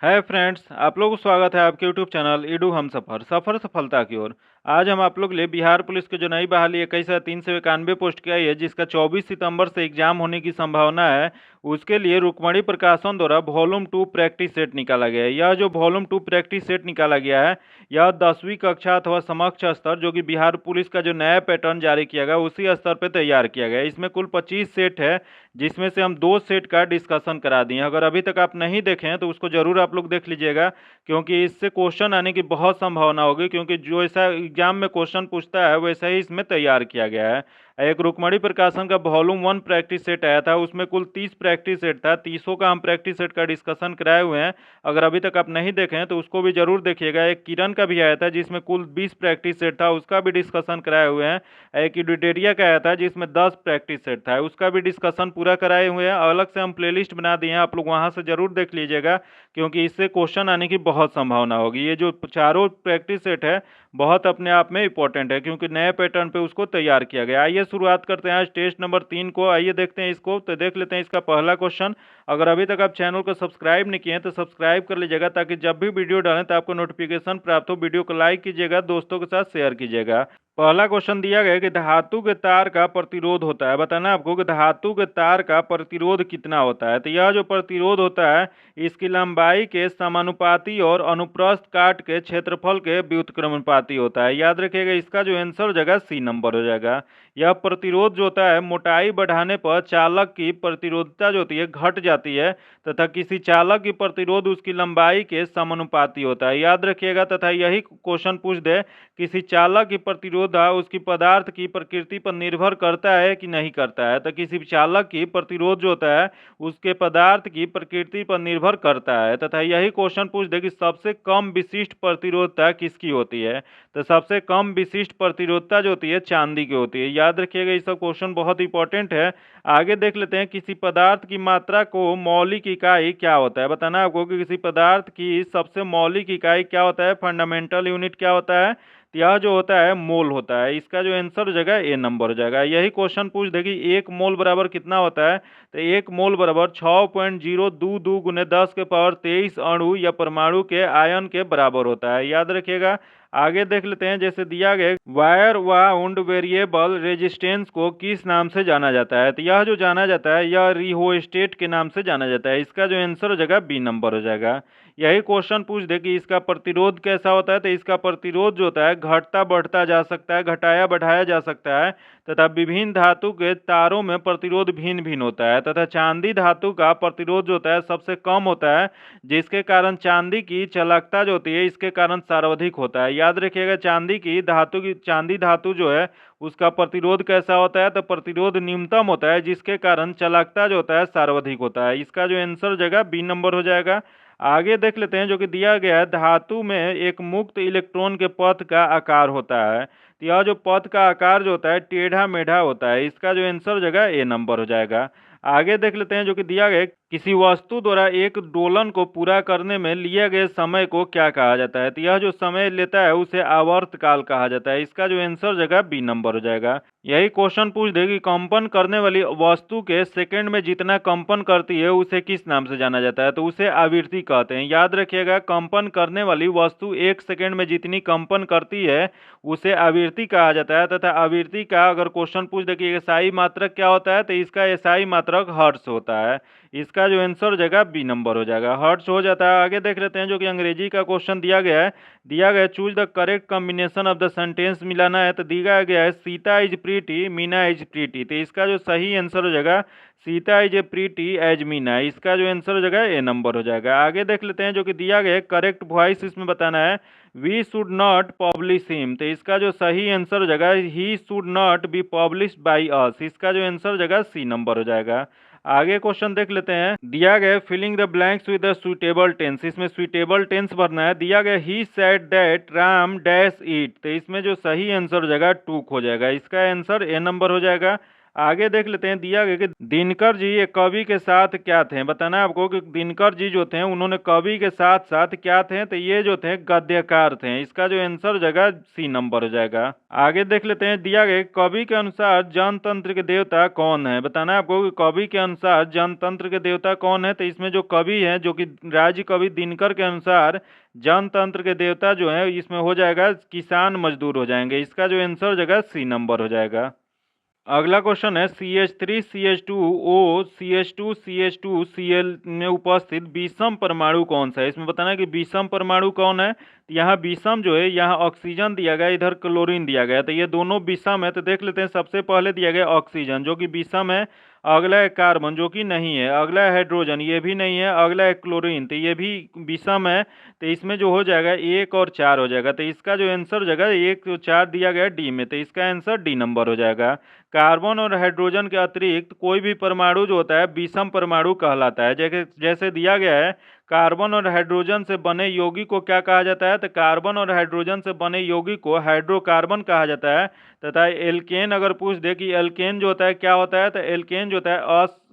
Hi friends, आप लोगों को स्वागत है आपके यूट्यूब चैनल ईडू हम सफ़र सफलता की ओर। आज हम आप लोग लिए बिहार पुलिस की जो नई बहाली 21,391 पोस्ट की आई है, जिसका 24 सितंबर से एग्जाम होने की संभावना है। उसके लिए रुक्मणी प्रकाशन द्वारा वॉल्यूम 2 प्रैक्टिस सेट निकाला गया है। यह जो वॉल्यूम 2 प्रैक्टिस सेट निकाला गया है, यह 10वीं कक्षा अथवा समकक्ष स्तर जो कि बिहार पुलिस का जो नया पैटर्न जारी किया गया उसी स्तर पर तैयार किया गया है। इसमें कुल 25 सेट है, जिसमें से हम 2 सेट का डिस्कशन करा दिए। अगर अभी तक आप नहीं देखे हैं तो उसको जरूर आप लोग देख लीजिएगा, क्योंकि इससे क्वेश्चन आने की बहुत संभावना होगी, क्योंकि जो ऐसा एग्जाम में क्वेश्चन पूछता है वैसा ही इसमें तैयार किया गया है। एक रुक्मणी प्रकाशन का वॉल्यूम 1 प्रैक्टिस सेट आया था, उसमें कुल 30 प्रैक्टिस सेट था। 30 का हम प्रैक्टिस सेट का डिस्कशन कराए हुए हैं। अगर अभी तक आप नहीं देखे हैं तो उसको भी जरूर देखिएगा। एक किरण का भी आया था जिसमें कुल 20 प्रैक्टिस सेट था, उसका भी डिस्कशन कराए हुए हैं। एक इडिटेरिया का आया था जिसमें 10 प्रैक्टिस सेट था, उसका भी डिस्कशन पूरा कराए हुए हैं। अलग से हम प्लेलिस्ट बना दिए हैं, आप लोग वहां से जरूर देख लीजिएगा, क्योंकि इससे क्वेश्चन आने की बहुत संभावना होगी। ये जो चारों प्रैक्टिस सेट है बहुत अपने आप में इंपॉर्टेंट है, क्योंकि नए पैटर्न पे उसको तैयार किया गया। आइए शुरुआत करते हैं आज टेस्ट नंबर 3 को। आइए देखते हैं इसको, तो देख लेते हैं इसका पहला क्वेश्चन। अगर अभी तक आप चैनल को सब्सक्राइब नहीं किए हैं तो सब्सक्राइब कर लीजिएगा, ताकि जब भी वीडियो डालें तो आपको नोटिफिकेशन प्राप्त हो। वीडियो को लाइक कीजिएगा, दोस्तों के साथ शेयर कीजिएगा। पहला क्वेश्चन दिया गया है कि धातु के तार का प्रतिरोध होता है। बताना है आपको कि धातु के तार का प्रतिरोध कितना होता है। तो यह जो प्रतिरोध होता है इसकी लंबाई के समानुपाती और अनुप्रस्थ काट के क्षेत्रफल के व्युत्क्रमानुपाती होता है। याद रखिएगा, इसका जो आंसर हो जाएगा सी नंबर हो जाएगा। यह प्रतिरोध जो होता है मोटाई बढ़ाने पर चालक की प्रतिरोधता जो होती है घट जाती है, तथा किसी चालक की प्रतिरोध उसकी लंबाई के समानुपाती होता है। याद रखिएगा, तथा यही क्वेश्चन पूछ दे किसी चालक की प्रतिरोध उसकी पदार्थ की प्रकृति पर निर्भर करता है कि नहीं करता है। तो किसी चालक की प्रतिरोध जो होता है उसके पदार्थ की प्रकृति पर निर्भर करता है। तथा यही क्वेश्चन पूछ दे कि सबसे कम विशिष्ट प्रतिरोधता किसकी होती है। तो सबसे कम विशिष्ट प्रतिरोधता जो होती है चांदी की होती है। याद रखिएगा, ये सब क्वेश्चन बहुत इंपॉर्टेंट है। आगे देख लेते हैं, किसी पदार्थ की मात्रा को मौलिक इकाई क्या होता है। बताना है आपको कि किसी पदार्थ की सबसे मौलिक इकाई क्या होता है, फंडामेंटल यूनिट क्या होता है। तो यह जो होता है मोल होता है। इसका जो आंसर हो जाएगा ए नंबर हो जाएगा। यही क्वेश्चन पूछ देगी एक मोल बराबर कितना होता है। तो एक मोल बराबर 6.022 गुने 10 के पावर 23 अणु या परमाणु के आयन के बराबर होता है। याद रखिएगा। आगे देख लेते हैं, जैसे दिया गया वायर वाउंड वेरिएबल रेजिस्टेंस को किस नाम से जाना जाता है। तो यह जो जाना जाता है यह रिहोस्टेट के नाम से जाना जाता है। इसका जो आंसर हो जाएगा बी नंबर हो जाएगा। यही क्वेश्चन पूछ दे कि इसका प्रतिरोध कैसा होता है। तो इसका प्रतिरोध जो होता है घटता बढ़ता जा सकता है, घटाया बढ़ाया जा सकता है। तथा विभिन्न धातु के तारों में प्रतिरोध भिन्न भिन्न होता है। तथा चांदी धातु का प्रतिरोध जो होता है सबसे कम होता है, जिसके कारण चांदी की चालकता जो होती है इसके कारण सर्वाधिक होता है। याद रखिएगा, चांदी धातु जो है उसका प्रतिरोध कैसा होता है। तो प्रतिरोध न्यूनतम होता है, जिसके कारण चालकता जो होता है सर्वाधिक होता है। इसका जो आंसर हो जाएगा बी नंबर हो जाएगा। आगे देख लेते हैं, जो कि दिया गया है धातु में एक मुक्त इलेक्ट्रॉन के पथ का आकार होता है। तो यह जो पथ का आकार जो होता है टेढ़ा मेढ़ा होता है। इसका जो आंसर हो जाएगा ए नंबर हो जाएगा। आगे देख लेते हैं, जो कि दिया गया है किसी वस्तु द्वारा एक दोलन को पूरा करने में लिए गए समय को क्या कहा जाता है। तो यह जो समय लेता है उसे आवर्त काल कहा जाता है। इसका जो आंसर हो जाएगा बी नंबर हो जाएगा। यही क्वेश्चन पूछ देगी कंपन करने वाली वस्तु के सेकंड में जितना कंपन करती है उसे किस नाम से जाना जाता है। तो उसे आवृत्ति कहते हैं। याद रखिएगा, कंपन करने वाली वस्तु 1 सेकंड में जितनी कंपन करती है उसे आवृत्ति कहा जाता है। तथा आवृत्ति का अगर क्वेश्चन पूछ दे कि एसआई मात्रक क्या होता है, तो इसका एसआई मात्रक हर्ट्ज होता है। इसका जो आंसर हो जाएगा बी नंबर हो जाएगा, हर्ट्ज हो जाता है। आगे देख लेते हैं, जो कि अंग्रेजी का क्वेश्चन दिया गया है। Choose the correct combination of the sentence मिलाना है। तो दिया गया है Sita is pretty Meena is pretty. तो इसका जो सही आंसर हो जाएगा Sita is a pretty as Meena. इसका जो आंसर हो जाएगा ए नंबर हो जाएगा। आगे देख लेते हैं, जो कि दिया गया है करेक्ट वॉइस इसमें बताना है we should not publish him. तो इसका जो सही आंसर हो जाएगा he should not be published by us. इसका जो आंसर हो जाएगा सी नंबर हो जाएगा। आगे क्वेश्चन देख लेते हैं, दिया गया filling the blanks with the suitable tense. इसमें सुटेबल टेंस भरना है। दिया गया he said that Ram dash eat. तो इसमें जो सही आंसर हो जाएगा टूक हो जाएगा। इसका आंसर ए नंबर हो जाएगा। आगे देख लेते हैं, दिया गया कि दिनकर जी एक कवि के साथ क्या थे। बताना है आपको कि दिनकर जी जो थे उन्होंने कवि के साथ साथ क्या थे, तो ये जो थे गद्यकार थे। इसका जो आंसर हो जाएगा सी नंबर हो जाएगा। आगे देख लेते हैं, दिया गया कवि के अनुसार जनतंत्र के देवता कौन है। बताना है आपको कि कवि के अनुसार जनतंत्र के देवता कौन है। तो इसमें जो कवि है जो कि राज्य कवि दिनकर के अनुसार जनतंत्र के देवता जो है इसमें हो जाएगा किसान मजदूर हो जाएंगे। इसका जो आंसर हो जाएगा सी नंबर हो जाएगा। अगला क्वेश्चन है, CH3 CH2O CH2 CH2 Cl में उपस्थित विषम परमाणु कौन सा है। इसमें बताना है कि विषम परमाणु कौन है। तो यहाँ विषम जो है, यहाँ ऑक्सीजन दिया गया, इधर क्लोरीन दिया गया, तो ये दोनों विषम है। तो देख लेते हैं, सबसे पहले दिया गया ऑक्सीजन जो कि विषम है, अगला है कार्बन जो कि नहीं है, अगला है हाइड्रोजन ये भी नहीं है, अगला है क्लोरीन तो ये भी विषम है। तो इसमें जो हो जाएगा 1 और 4 हो जाएगा। तो इसका जो आंसर हो जाएगा 1 और 4 दिया गया डी में, तो इसका आंसर डी नंबर हो जाएगा। कार्बन और हाइड्रोजन के अतिरिक्त कोई भी परमाणु जो होता है विषम परमाणु कहलाता है। जैसे जैसे दिया गया है, कार्बन और हाइड्रोजन से बने यौगिक को क्या कहा जाता है, तो कार्बन और हाइड्रोजन से बने यौगिक को हाइड्रोकार्बन कहा जाता है। तथा एल्केन अगर पूछ दे कि एल्केन जो होता है क्या होता है, तो एल्केन जो होता है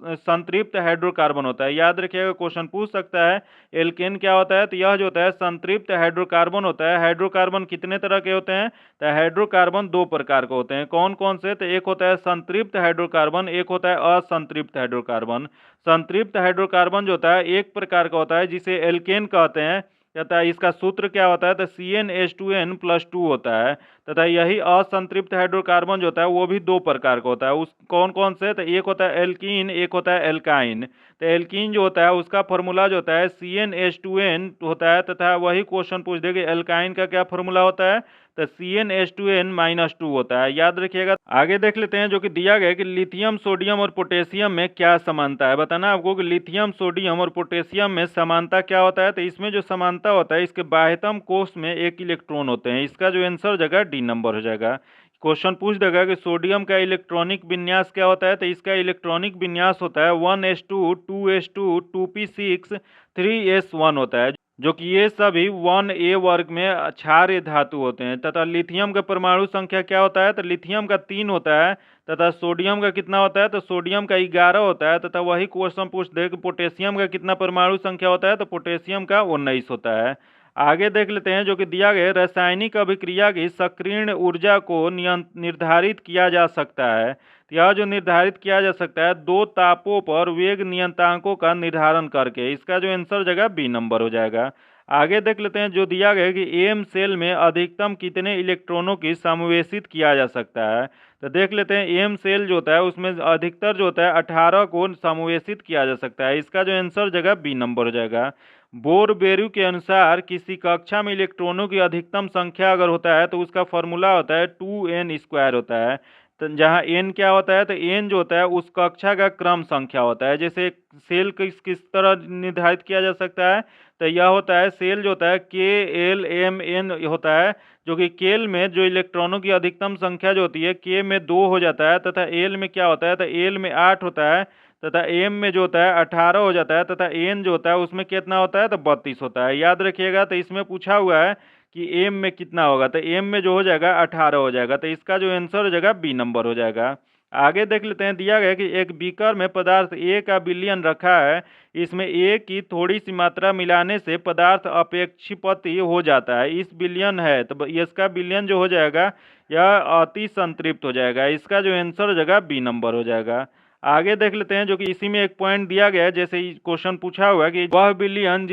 असंतृप्त हाइड्रोकार्बन होता है। याद रखिएगा, क्वेश्चन पूछ सकता है एल्केन क्या होता है, तो यह जो होता है संतृप्त हाइड्रोकार्बन होता है। हाइड्रोकार्बन कितने तरह के होते हैं, तो हाइड्रोकार्बन 2 प्रकार के होते हैं। कौन कौन से, तो एक होता है संतृप्त हाइड्रोकार्बन, एक होता है असंतृप्त हाइड्रोकार्बन। संतृप्त हाइड्रोकार्बन जो होता है एक प्रकार का होता है जिसे एल्केन कहते हैं, तथा इसका सूत्र क्या होता है, तो CnH2n+2 होता है। तथा यही असंतृप्त हाइड्रोकार्बन जो होता है वो भी 2 प्रकार का होता है। उस कौन कौन से, तो एक होता है एल्कीन, एक होता है एल्काइन। तो एल्कीन जो होता है उसका फॉर्मूला जो होता है CnH2n होता है, तथा वही क्वेश्चन पूछ देगा एल्काइन का क्या फॉर्मूला होता है, तो CnH2n-2 होता है। याद रखिएगा। आगे देख लेते हैं जो कि दिया गया है कि लिथियम सोडियम और पोटेशियम में क्या समानता है। बताना आपको कि लिथियम सोडियम और पोटेशियम में समानता क्या होता है। तो इसमें जो समानता होता है, इसके बाह्यतम कोष में 1 इलेक्ट्रॉन होते हैं। इसका जो आंसर हो जाएगा डी नंबर हो जाएगा। क्वेश्चन पूछ देगा कि सोडियम का इलेक्ट्रॉनिक विन्यास क्या होता है, तो इसका इलेक्ट्रॉनिक विन्यास होता है 1s2 2s2 2p6 3s1 होता है, जो कि ये सभी 1a वर्ग में क्षारीय धातु होते हैं। तथा लिथियम का परमाणु संख्या क्या होता है, तो लिथियम का 3 होता है। तथा सोडियम का कितना होता है, तो सोडियम का 11 होता है। तथा वही क्वेश्चन पूछ दे कि पोटेशियम का कितना परमाणु संख्या होता है, तो पोटेशियम का 19 होता है। आगे देख लेते हैं जो कि दिया गया, रासायनिक अभिक्रिया की सक्रिय ऊर्जा को निर्धारित किया जा सकता है। तो यह जो निर्धारित किया जा सकता है 2 तापों पर वेग नियतांकों का निर्धारण करके। इसका जो आंसर हो जाएगा बी नंबर हो जाएगा। आगे देख लेते हैं जो दिया गया है कि एम सेल में अधिकतम कितने इलेक्ट्रॉनों की समावेशित किया जा सकता है। तो देख लेते हैं, एम सेल जो होता है उसमें अधिकतर जो होता है 18 को समावेशित किया जा सकता है। इसका जो आंसर हो जाएगा बी नंबर हो जाएगा। बोर-बेरू के अनुसार किसी कक्षा में इलेक्ट्रॉनों की अधिकतम संख्या अगर होता है तो उसका फॉर्मूला होता है 2n² होता है। तो जहाँ n क्या होता है, तो n जो होता है उस कक्षा का क्रम संख्या होता है। जैसे सेल किस तरह निर्धारित किया जा सकता है, तो यह होता है सेल जो होता है KLMN होता है, जो कि केल में जो इलेक्ट्रॉनों की अधिकतम संख्या जो होती है k में 2 हो जाता है, तथा एल में क्या होता है, तो एल में 8 होता है, तथा एम में जो होता है 18 हो जाता है, तथा एन जो होता है उसमें कितना होता है, तो 32 होता है। याद रखिएगा। तो इसमें पूछा हुआ है कि एम में कितना होगा, तो एम में जो हो जाएगा 18 हो जाएगा। तो इसका जो आंसर हो जाएगा बी नंबर हो जाएगा। आगे देख लेते हैं, दिया गया कि एक बीकर में पदार्थ ए का विलयन रखा है, इसमें ए की थोड़ी सी मात्रा मिलाने से पदार्थ अपेक्षिपति हो जाता है। इस विलयन है तो इसका विलयन जो हो जाएगा यह अति संतृप्त हो जाएगा। इसका जो आंसर हो जाएगा बी नंबर हो जाएगा। आगे देख लेते हैं जो कि इसी में एक पॉइंट दिया गया है, जैसे क्वेश्चन पूछा हुआ है कि वह विलयन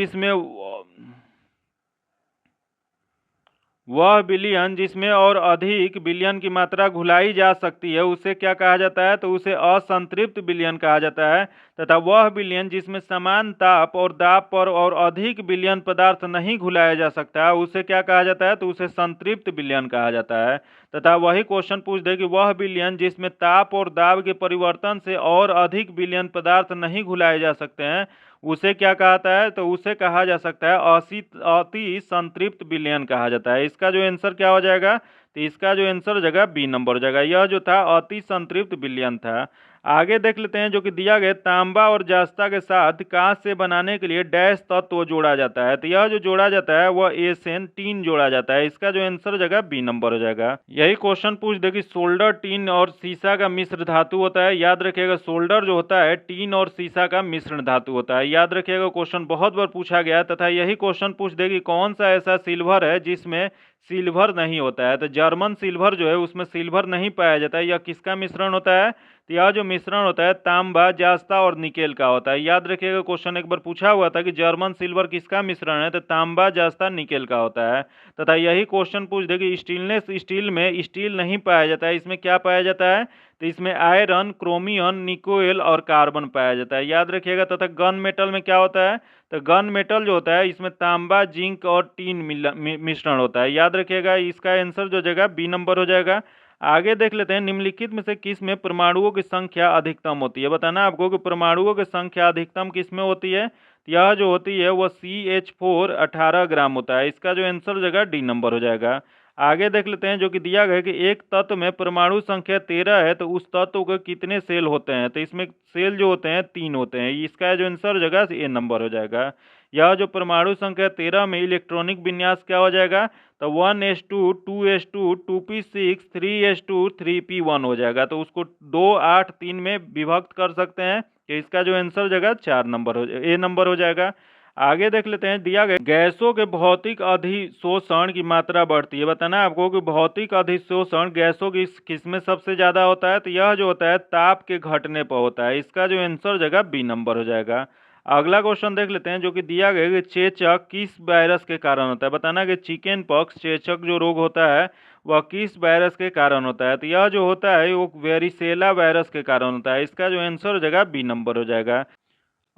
जिसमें और अधिक विलयन की मात्रा घुलाई जा सकती है उसे क्या कहा जाता है, तो उसे असंतृप्त विलयन कहा जाता है। तथा वह विलयन जिसमें समान ताप और दाब पर और अधिक विलयन पदार्थ नहीं घुलाया जा सकता है उसे क्या कहा जाता है, तो उसे संतृप्त विलयन कहा जाता है। तथा वही क्वेश्चन पूछ दे कि वह विलयन जिसमें ताप और दाब के परिवर्तन से और अधिक विलयन पदार्थ नहीं घुलाए जा सकते हैं उसे क्या कहता है, तो उसे कहा जा सकता है अति संतृप्त विलयन कहा जाता है। इसका जो आंसर क्या हो जाएगा, तो इसका जो आंसर हो जाएगा बी नंबर हो जाएगा। यह जो था अति संतृप्त विलयन था। आगे देख लेते हैं जो कि दिया गया तांबा और जास्ता के साथ कांच से बनाने के लिए डैश तत्व जोड़ा जाता है। तो यह जो जोड़ा जाता है वह एसेन टीन जोड़ा जाता है। इसका जो आंसर हो जाएगा बी नंबर हो जाएगा। यही क्वेश्चन पूछ दे कि सोल्डर टीन और सीसा का मिश्र धातु होता है। याद रखिएगा सोल्डर जो होता है टीन और सीसा का मिश्रण धातु होता है। याद रखिएगा क्वेश्चन बहुत बार पूछा गया है। तथा यही क्वेश्चन पूछ दे कि कौन सा ऐसा सिल्वर है जिसमें सिल्वर नहीं होता है। तो जर्मन सिल्वर जो है उसमें सिल्वर नहीं पाया जाता है। यह किसका मिश्रण होता है? तो यह जो मिश्रण होता है तांबा जास्ता और निकेल का होता है। याद रखिएगा क्वेश्चन एक बार पूछा हुआ था कि जर्मन सिल्वर किसका मिश्रण है, तो तांबा जास्ता निकेल का होता है। तथा यही क्वेश्चन पूछ दे कि स्टीलनेस स्टील में स्टील नहीं पाया जाता है, इसमें क्या पाया जाता है? तो इसमें आयरन, क्रोमियम, निकोल और कार्बन पाया जाता है। याद रखिएगा। तथा गन मेटल में क्या होता है? तो गन मेटल जो होता है इसमें तांबा, जिंक और टीन मिश्रण होता है। याद रखिएगा इसका आंसर जो जाएगा बी नंबर हो जाएगा। आगे देख लेते हैं निम्नलिखित में से किस में परमाणुओं की संख्या अधिकतम होती है। बताना आपको कि परमाणुओं की संख्या अधिकतम किस में होती है। यह जो होती है वह CH4 18 ग्राम होता है। इसका जो आंसर हो जाएगा डी नंबर हो जाएगा। आगे देख लेते हैं जो कि दिया गया है कि एक तत्व में परमाणु संख्या 13 है तो उस तत्व के कितने सेल होते हैं। तो इसमें सेल जो होते हैं 3 होते हैं। इसका जो आंसर हो जाएगा ए नंबर हो जाएगा। यह जो परमाणु संख्या 13 में इलेक्ट्रॉनिक विन्यास क्या हो जाएगा? तो 1s2 2s2 2p6 3s2 3p1 हो जाएगा। तो उसको 2 8 3 में विभक्त कर सकते हैं। कि इसका जो आंसर हो जाएगा 4 नंबर हो ए नंबर हो जाएगा। आगे देख लेते हैं दिया गया गैसों के भौतिक अधिशोषण की मात्रा बढ़ती है। बताना है आपको कि भौतिक अधिशोषण गैसों की किसमें सबसे ज्यादा होता है। तो यह जो होता है ताप के घटने पर होता है। इसका जो आंसर हो जाएगा बी नंबर हो जाएगा। अगला क्वेश्चन देख लेते हैं जो कि दिया गया है कि चेचक किस वायरस के कारण होता है। बताना कि चिकन पॉक्स चेचक जो रोग होता है वह किस वायरस के कारण होता है। तो यह जो होता है वो वेरिसेला वायरस के कारण होता है। इसका जो आंसर हो जाएगा बी नंबर हो जाएगा।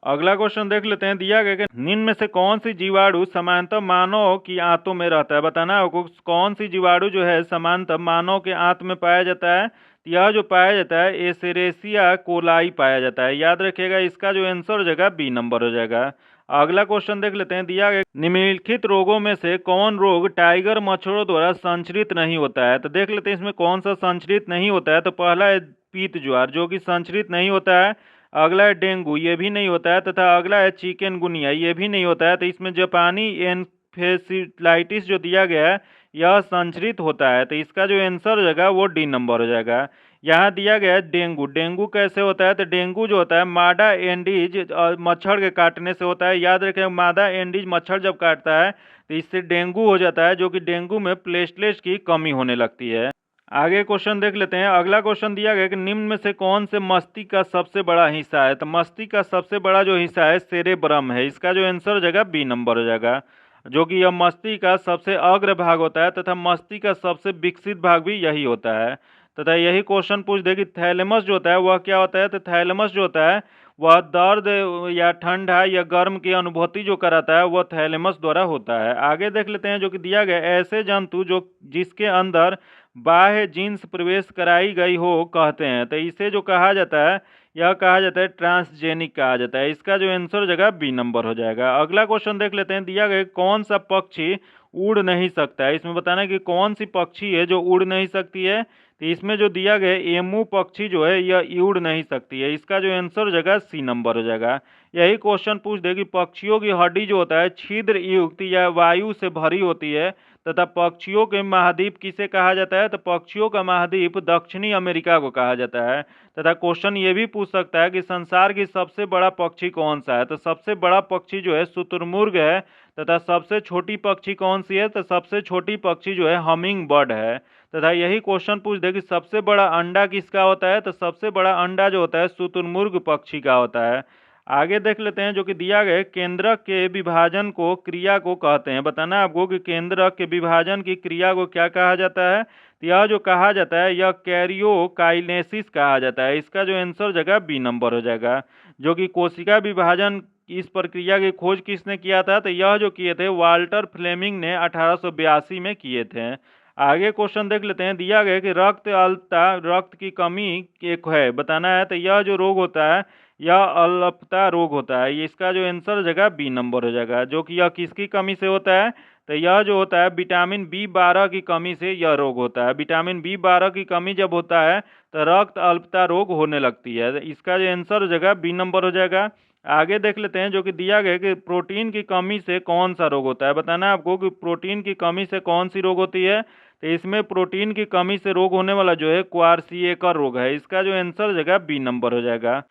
अगला क्वेश्चन देख लेते हैं दिया गया कि निम्न में से कौन सी जीवाणु सामान्यतः मानव की आंतों में रहता है। बताना आपको कौन सी जीवाणु जो है सामान्यतः मानव के आंत में पाया जाता है। तो यह जो पाया जाता है एसेरेसिया कोलाई पाया जाता है। याद रखिएगा इसका जो आंसर हो जाएगा बी नंबर हो जाएगा। अगला क्वेश्चन देख लेते हैं दिया गया निम्नलिखित रोगों में से कौन रोग टाइगर मच्छरों द्वारा संचरित नहीं होता है। तो देख लेते हैं इसमें कौन सा संचरित नहीं होता है। तो पहला है पीत ज्वार जो कि संचरित नहीं होता है। अगला है डेंगू, ये भी नहीं होता है। तथा अगला है चिकनगुनिया, ये भी नहीं होता है। तो इसमें जापानी एन्सेफेलाइटिस जो दिया गया है यह संचरित होता है। तो इसका जो आंसर हो जाएगा वो डी नंबर हो जाएगा। यहाँ दिया गया है डेंगू। डेंगू कैसे होता है? तो डेंगू जो होता है मादा एंडीज मच्छर के काटने से होता है। याद रखें मादा एंडीज मच्छर जब काटता है तो इससे डेंगू हो जाता है, जो कि डेंगू में प्लेटलेट्स की कमी होने लगती है। आगे क्वेश्चन देख लेते हैं। अगला क्वेश्चन दिया गया कि निम्न में से कौन से मस्तिष्क का सबसे बड़ा हिस्सा है। तो मस्तिष्क का सबसे बड़ा जो हिस्सा है सेरेब्रम है। इसका जो आंसर हो जाएगा बी नंबर हो जाएगा। जो कि यह मस्तिष्क का सबसे अग्र भाग होता है तथा मस्तिष्क का सबसे विकसित भाग भी यही होता है। तथा यही क्वेश्चन पूछ दे कि थैलेमस जो होता है वह क्या होता है। तो थैलेमस जो होता है वह दर्द या ठंडा या गर्म की अनुभूति जो कराता है वह थैलेमस द्वारा होता है। आगे देख लेते हैं जो कि दिया गया ऐसे जंतु जो जिसके अंदर बाह्य जीन्स प्रवेश कराई गई हो कहते हैं। तो इसे जो कहा जाता है यह कहा जाता है ट्रांसजेनिक कहा जाता है। इसका जो आंसर हो जाएगा बी नंबर हो जाएगा। अगला क्वेश्चन देख लेते हैं दिया गया कौन सा पक्षी उड़ नहीं सकता है। इसमें बताना है कि कौन सी पक्षी है जो उड़ नहीं सकती है। तो इसमें जो दिया गया एमू पक्षी जो है यह उड़ नहीं सकती है। इसका जो आंसर हो जाएगा सी नंबर हो जाएगा। यही क्वेश्चन पूछ दे कि पक्षियों की हड्डी जो होता है छिद्र युक्त या वायु से भरी होती है। तथा पक्षियों के महाद्वीप किसे कहा जाता है। तो पक्षियों का महाद्वीप दक्षिणी अमेरिका को कहा जाता है। तथा क्वेश्चन ये भी पूछ सकता है कि संसार की सबसे बड़ा पक्षी कौन सा है। तो सबसे बड़ा पक्षी जो है शुतुरमुर्ग है। तथा सबसे छोटी पक्षी कौन सी है। तो सबसे छोटी पक्षी जो है हमिंग बर्ड है। तथा यही क्वेश्चन पूछ दे कि सबसे बड़ा अंडा किसका होता है। तो सबसे बड़ा अंडा जो होता है शुतुरमुर्ग पक्षी का होता है। आगे देख लेते हैं जो कि दिया गया केंद्रक के विभाजन को क्रिया को कहते हैं। बताना आपको कि केंद्रक के विभाजन की क्रिया को क्या कहा जाता है। तो यह जो कहा जाता है यह कैरियोकाइनेसिस कहा जाता है। इसका जो आंसर हो जाएगा बी नंबर हो जाएगा। जो कि कोशिका विभाजन इस प्रक्रिया की खोज किसने किया था। तो यह जो किए थे वाल्टर फ्लेमिंग ने 1882 में किए थे। आगे क्वेश्चन देख लेते हैं दिया गया कि रक्त अल्पता रक्त की कमी एक है। बताना है तो यह जो रोग होता है यह अल्पता रोग होता है। इसका जो आंसर हो जाएगा बी नंबर हो जाएगा। जो कि यह किसकी कमी से होता है, तो यह जो होता है विटामिन बी 12 की कमी से यह रोग होता है। विटामिन बी 12 की कमी जब होता है तो रक्त अल्पता रोग होने लगती है। इसका जो आंसर हो जाएगा बी नंबर हो जाएगा। आगे देख लेते हैं जो कि दिया गया है कि प्रोटीन की कमी से कौन सा रोग होता है। बताना है आपको कि प्रोटीन की कमी से कौन सी रोग होती है। तो इसमें प्रोटीन की कमी से रोग होने वाला जो है क्वार्सिएकर रोग है। इसका जो आंसर हो जाएगा बी नंबर हो जाएगा।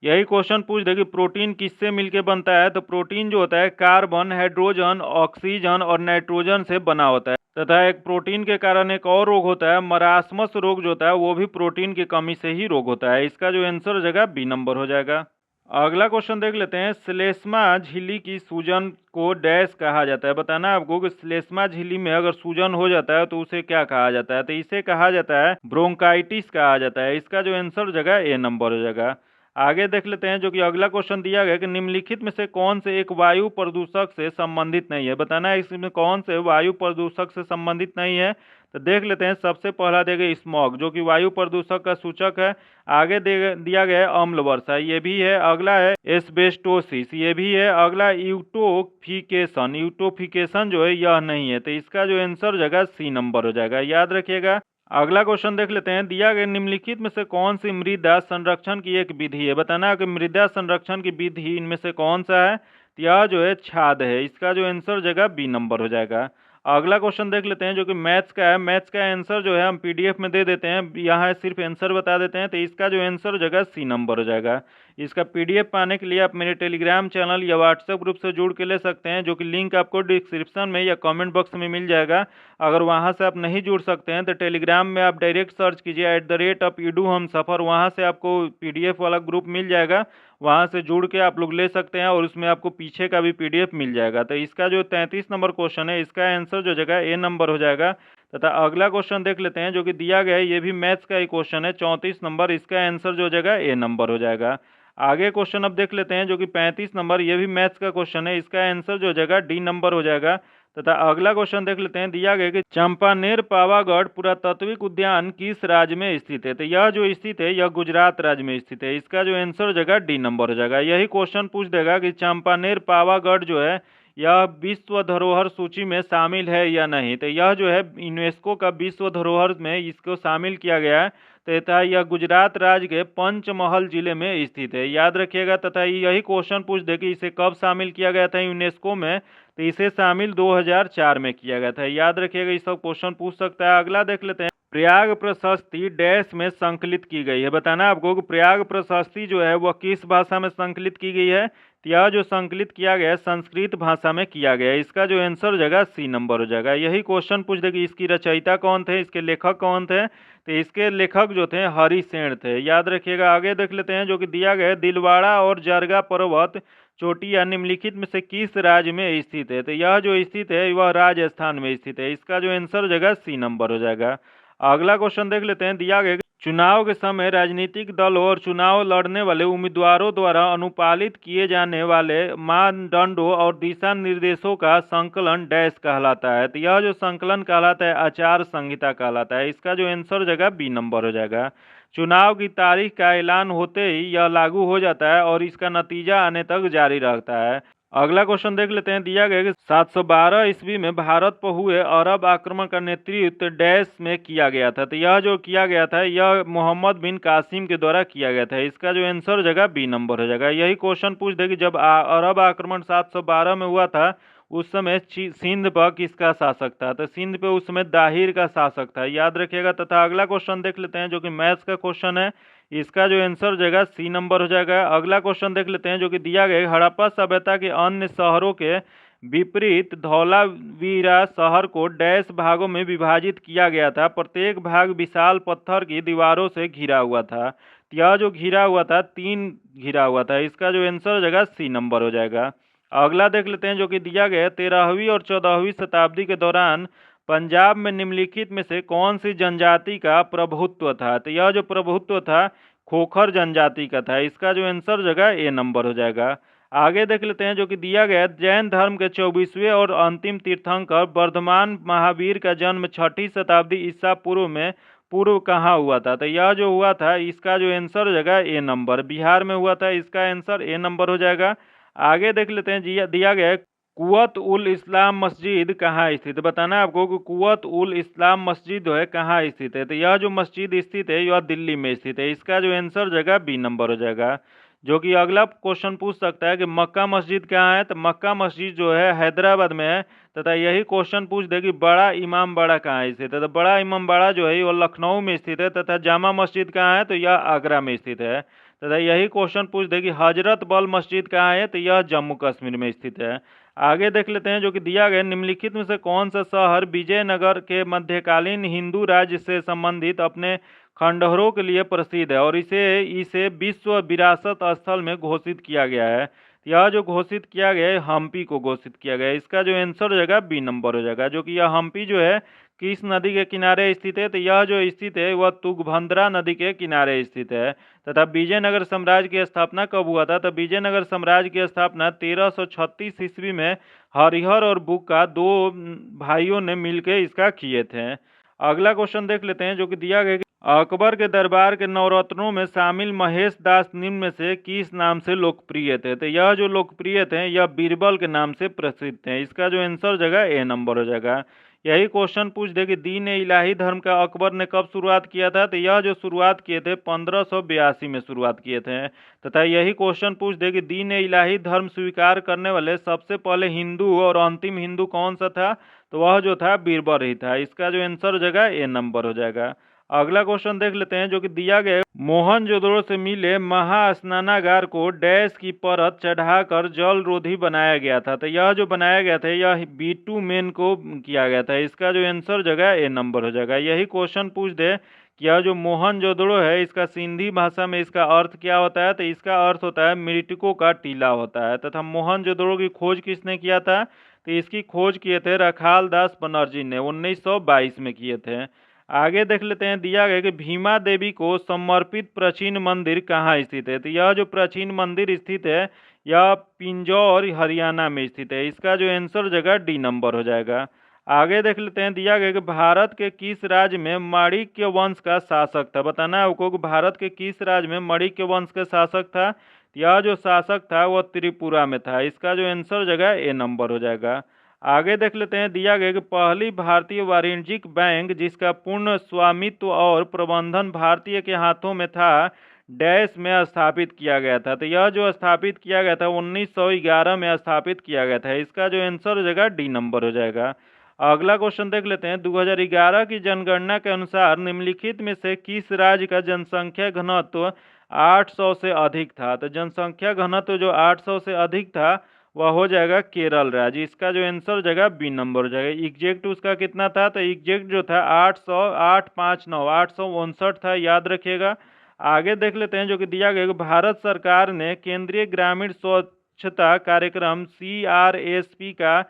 यही क्वेश्चन पूछ दे कि प्रोटीन किससे मिलके बनता है, तो प्रोटीन जो होता है कार्बन, हाइड्रोजन, ऑक्सीजन और नाइट्रोजन से बना होता है। तथा एक प्रोटीन के कारण एक और रोग होता है मरासमस रोग जो होता है, वो भी प्रोटीन की कमी से ही रोग होता है। इसका जो आंसर हो जाएगा बी नंबर हो जाएगा। अगला क्वेश्चन देख लेते हैं। श्लेष्मा झिल्ली की सूजन को डैश कहा जाता है। बताना है आपको कि श्लेष्मा झिल्ली में अगर सूजन हो जाता है तो उसे क्या कहा जाता है, तो इसे कहा जाता है ब्रोंकाइटिस कहा जाता है। इसका जो आंसर हो जाएगा ए नंबर हो जाएगा। आगे देख लेते हैं जो कि अगला क्वेश्चन दिया गया कि निम्नलिखित में से कौन से एक वायु प्रदूषक से संबंधित नहीं है। बताना है इसमें कौन से वायु प्रदूषक से संबंधित नहीं है। तो देख लेते हैं। सबसे पहला देगा स्मॉग जो कि वायु प्रदूषक का सूचक है। आगे दिया गया है अम्ल वर्षा, ये भी है। अगला है एस्बेस्टोसिस, ये भी है। अगला यूटोफिकेशन, यूटोफिकेशन जो है यह नहीं है। तो इसका जो आंसर हो जाएगा सी नंबर हो जाएगा, याद रखिएगा। अगला क्वेश्चन देख लेते हैं। दिया गया निम्नलिखित में से कौन सी मृदा संरक्षण की एक विधि है। बताना है कि मृदा संरक्षण की विधि इनमें से कौन सा है। तो यह जो है छाद है। इसका जो आंसर हो जाएगा बी नंबर हो जाएगा। अगला क्वेश्चन देख लेते हैं जो कि मैथ्स का है। मैथ्स का आंसर जो है हम पीडीएफ में दे देते हैं, यहाँ सिर्फ आंसर बता देते हैं। तो इसका जो आंसर हो जाएगा सी नंबर हो जाएगा। इसका पीडीएफ पाने के लिए आप मेरे टेलीग्राम चैनल या व्हाट्सएप ग्रुप से जुड़ के ले सकते हैं, जो कि लिंक आपको डिस्क्रिप्शन में या कमेंट बॉक्स में मिल जाएगा। अगर वहां से आप नहीं जुड़ सकते हैं तो टेलीग्राम में आप डायरेक्ट सर्च कीजिए @edu हम सफ़र, वहाँ से आपको पीडीएफ वाला ग्रुप मिल जाएगा। वहाँ से जुड़ के आप लोग ले सकते हैं और उसमें आपको पीछे का भी पीडीएफ मिल जाएगा। तो इसका जो 33 नंबर क्वेश्चन है, इसका आंसर जो जगह ए नंबर हो जाएगा। तथा अगला क्वेश्चन देख लेते हैं जो कि दिया गया है, ये भी मैथ्स का ही क्वेश्चन है, 34 नंबर। इसका आंसर जो जगह ए नंबर हो जाएगा। आगे क्वेश्चन अब देख लेते हैं जो कि 35 नंबर, ये भी मैथ्स का क्वेश्चन है। इसका आंसर जो जगह डी नंबर हो जाएगा। तथा अगला क्वेश्चन देख लेते हैं। दिया गया कि चंपानेर पावागढ़ पुरातात्विक उद्यान किस राज्य में स्थित है। तो यह जो स्थित है यह गुजरात राज्य में स्थित है। इसका जो आंसर हो जाएगा डी नंबर हो जाएगा। यही क्वेश्चन पूछ देगा कि चंपानेर पावागढ़ जो है यह विश्व धरोहर सूची में शामिल है या नहीं। तो यह जो है यूनेस्को का विश्व धरोहर में इसको शामिल किया गया है। तथा यह गुजरात राज्य के पंचमहल जिले में स्थित है, याद रखिएगा। तथा यही क्वेश्चन पूछ दे कि इसे कब शामिल किया गया था यूनेस्को में। तो इसे शामिल 2004 में किया गया था, याद रखिएगा। ये सब क्वेश्चन पूछ सकता है। अगला देख लेते हैं। प्रयाग प्रशस्ति डैश में संकलित की गई है। बताना आपको कि प्रयाग प्रशस्ति जो है वह किस भाषा में संकलित की गई है। तो यह जो संकलित किया गया है संस्कृत भाषा में किया गया है। इसका जो आंसर हो जाएगा सी नंबर हो जाएगा। यही क्वेश्चन पूछ दे कि इसकी रचयिता कौन थे, इसके लेखक कौन थे। तो इसके लेखक जो थे हरिसेन थे, याद रखिएगा। आगे देख लेते हैं जो कि दिया गया है दिलवाड़ा और जरगा पर्वत चोटियां निम्नलिखित में से किस राज्य में स्थित है। तो यह जो स्थित है वह राजस्थान में स्थित है। इसका जो आंसर हो जाएगा सी नंबर हो जाएगा। अगला क्वेश्चन देख लेते हैं। दिया गया चुनाव के समय राजनीतिक दलों और चुनाव लड़ने वाले उम्मीदवारों द्वारा अनुपालित किए जाने वाले मानदंडों और दिशा निर्देशों का संकलन डैश कहलाता है। तो यह जो संकलन कहलाता है आचार संहिता कहलाता है। इसका जो आंसर हो जाएगा बी नंबर हो जाएगा। चुनाव की तारीख का ऐलान होते ही यह लागू हो जाता है और इसका नतीजा आने तक जारी रहता है। अगला क्वेश्चन देख लेते हैं। दिया गया कि 712 ईस्वी में भारत पर हुए अरब आक्रमण का नेतृत्व डैश में किया गया था। तो यह जो किया गया था यह मोहम्मद बिन कासिम के द्वारा किया गया था। इसका जो आंसर हो जाएगा बी नंबर हो जाएगा। यही क्वेश्चन पूछ दे कि जब अरब आक्रमण 712 में हुआ था उस समय सिंध पर किसका शासक था। तो सिंध पे उस समय दाहिर का शासक था, याद रखिएगा। तथा अगला क्वेश्चन देख लेते हैं जो कि मैथ्स का क्वेश्चन है। इसका जो आंसर हो जाएगा सी नंबर हो जाएगा। अगला क्वेश्चन देख लेते हैं जो कि दिया गया है हड़प्पा सभ्यता के अन्य शहरों के विपरीत धौलावीरा शहर को डैश भागों में विभाजित किया गया था। प्रत्येक भाग विशाल पत्थर की दीवारों से घिरा हुआ था। यह जो घिरा हुआ था 3 घिरा हुआ था। इसका जो आंसर हो जाएगा सी नंबर हो जाएगा। अगला देख लेते हैं जो कि दिया गया है 13वीं और 14वीं शताब्दी के दौरान पंजाब में निम्नलिखित में से कौन सी जनजाति का प्रभुत्व था। तो यह जो प्रभुत्व था खोखर जनजाति का था। इसका जो आंसर हो जाएगा ए नंबर हो जाएगा। आगे देख लेते हैं जो कि दिया गया है जैन धर्म के 24वें और अंतिम तीर्थंकर वर्धमान महावीर का जन्म 6ठी शताब्दी ईसा पूर्व में पूर्व कहाँ हुआ था? तो यह जो हुआ था इसका जो आंसर हो जाएगा ए नंबर, बिहार में हुआ था, इसका आंसर ए नंबर हो जाएगा। आगे देख लेते हैं, दिया गया है कुव्वत उल इस्लाम मस्जिद कहाँ स्थित है? बताना है आपको कि कुव्वत उल इस्लाम मस्जिद जो है कहाँ स्थित है। तो यह जो मस्जिद स्थित है यह दिल्ली में स्थित है, इसका जो आंसर हो जाएगा बी नंबर हो जाएगा। जो कि अगला क्वेश्चन पूछ सकता है कि मक्का मस्जिद कहाँ है? तो मक्का मस्जिद जो है हैदराबाद में है। तथा यही क्वेश्चन पूछ दे कि बड़ा इमाम बाड़ा कहाँ स्थित है? तो बड़ा इमाम बाड़ा जो है वो लखनऊ में स्थित है। तथा जामा मस्जिद कहाँ है? तो यह आगरा में स्थित है। तथा यही क्वेश्चन पूछ दे कि हजरत बल मस्जिद कहाँ है? तो यह जम्मू कश्मीर में स्थित है। आगे देख लेते हैं, जो कि दिया गया निम्नलिखित में से कौन सा शहर विजयनगर के मध्यकालीन हिंदू राज्य से संबंधित अपने खंडहरों के लिए प्रसिद्ध है और इसे इसे विश्व विरासत स्थल में घोषित किया गया है? यह जो घोषित किया गया है हम्पी को घोषित किया गया है, इसका जो आंसर हो जाएगा बी नंबर हो जाएगा। जो कि यह हम्पी जो है किस नदी के किनारे स्थित है? तो यह जो स्थित है वह तुंगभद्रा नदी के किनारे स्थित है। तथा विजयनगर साम्राज्य की स्थापना कब हुआ था? तो विजयनगर साम्राज्य की स्थापना 1336 ईस्वी में हरिहर और बुक्का दो भाइयों ने मिलकर इसका किए थे। अगला क्वेश्चन देख लेते हैं, जो कि दिया गया अकबर के दरबार के नवरत्नों में शामिल महेश दास निम्न में से किस नाम से लोकप्रिय थे? तो यह जो लोकप्रिय थे यह बीरबल के नाम से प्रसिद्ध थे, इसका जो आंसर हो जाएगा ए नंबर हो जाएगा। यही क्वेश्चन पूछ दे कि दीन इलाही धर्म का अकबर ने कब शुरुआत किया था? तो यह जो शुरुआत किए थे 1582 में शुरुआत किए थे। तथा यही क्वेश्चन पूछ दे कि दीन इलाही धर्म स्वीकार करने वाले सबसे पहले हिंदू और अंतिम हिंदू कौन सा था? तो वह जो था बीरबल ही था, इसका जो आंसर हो जाएगा ए नंबर हो जाएगा। अगला क्वेश्चन देख लेते हैं, जो कि दिया गया मोहनजोदड़ो से मिले महास्नानागार को डैश की परत चढ़ाकर जल रोधी बनाया गया था। तो यह जो बनाया गया था यह बिटुमेन को किया गया था, इसका जो आंसर जगह ए नंबर हो जाएगा। यही क्वेश्चन पूछ दे कि यह जो मोहनजोदड़ो है इसका सिंधी भाषा में इसका अर्थ क्या होता है? तो इसका अर्थ होता है मृतकों का टीला होता है। तथा मोहनजोदड़ो की खोज किसने किया था? तो इसकी खोज किए थे रखाल दास बनर्जी ने 1922 में किए थे। आगे देख लेते हैं, दिया गया कि भीमा देवी को समर्पित प्राचीन मंदिर कहाँ स्थित है? तो यह जो प्राचीन मंदिर स्थित है यह पिंजौर हरियाणा में स्थित है, इसका जो आंसर जगह डी नंबर हो जाएगा। आगे देख लेते हैं, दिया गया कि भारत के किस राज्य में माणिक्य वंश का शासक था? बताना है आपको कि भारत के किस राज्य में माणिक्य वंश का शासक था। यह जो शासक था वह त्रिपुरा में था, इसका जो आंसर जगह ए नंबर हो जाएगा। आगे देख लेते हैं, दिया गया कि पहली भारतीय वाणिज्यिक बैंक जिसका पूर्ण स्वामित्व और प्रबंधन भारतीय के हाथों में था डैश में स्थापित किया गया था। तो यह जो स्थापित किया गया था 1911 में स्थापित किया गया था, इसका जो आंसर हो जाएगा डी नंबर हो जाएगा। अगला क्वेश्चन देख लेते हैं, 2011 की जनगणना के अनुसार निम्नलिखित में से किस राज्य का जनसंख्या घनत्व 800 से अधिक था? तो जनसंख्या घनत्व जो 800 से अधिक था वह हो जाएगा केरल राज्य, इसका जो आंसर हो जाएगा बी नंबर हो जाएगा। एग्जैक्ट उसका कितना था? तो एग्जैक्ट जो था 859 था, याद रखिएगा। आगे देख लेते हैं, जो कि दिया गया कि भारत सरकार ने केंद्रीय ग्रामीण स्वच्छता कार्यक्रम CRSP का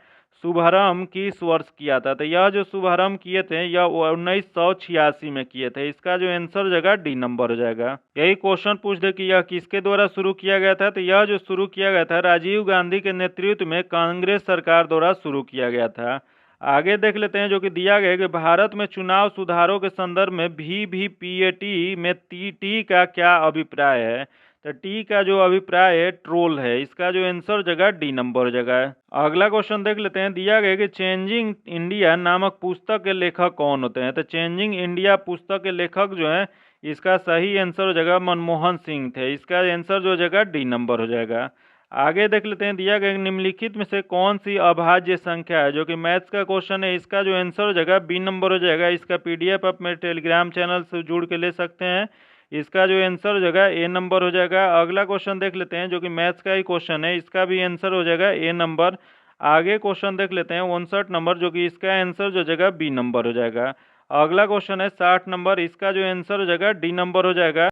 शुभारंभ किस वर्ष किया था? तो यह जो शुभारंभ किए थे यह 1986 में किए थे, इसका जो आंसर हो जाएगा डी नंबर हो जाएगा। यही क्वेश्चन पूछ दे कि यह किसके द्वारा शुरू किया गया था? तो यह जो शुरू किया गया था राजीव गांधी के नेतृत्व में कांग्रेस सरकार द्वारा शुरू किया गया था। आगे देख लेते हैं, जो कि दिया गया कि भारत में चुनाव सुधारों के संदर्भ में VVPAT में टी का क्या अभिप्राय है? तो टी का जो अभिप्राय है ट्रोल है, इसका जो आंसर जगह डी नंबर जगह। अगला क्वेश्चन देख लेते हैं, दिया गया कि चेंजिंग इंडिया नामक पुस्तक के लेखक कौन होते हैं? तो चेंजिंग इंडिया पुस्तक के लेखक जो हैं इसका सही आंसर हो जाएगा मनमोहन सिंह थे, इसका आंसर जो जगह डी नंबर हो जाएगा। आगे देख लेते हैं, दिया गया निम्नलिखित में से कौन सी अभाज्य संख्या है? जो कि मैथ्स का क्वेश्चन है, इसका जो आंसर हो जाएगा बी नंबर हो जाएगा। इसका PDF आप मेरे टेलीग्राम चैनल से जुड़ के ले सकते हैं, इसका जो आंसर हो जाएगा ए नंबर हो जाएगा। अगला क्वेश्चन देख लेते हैं, जो कि मैथ्स का ही क्वेश्चन है, इसका भी आंसर हो जाएगा ए नंबर। आगे क्वेश्चन देख लेते हैं 59 नंबर, जो कि इसका आंसर जो जगह बी नंबर हो जाएगा। अगला क्वेश्चन है 60 नंबर, इसका जो आंसर हो जाएगा डी नंबर हो जाएगा।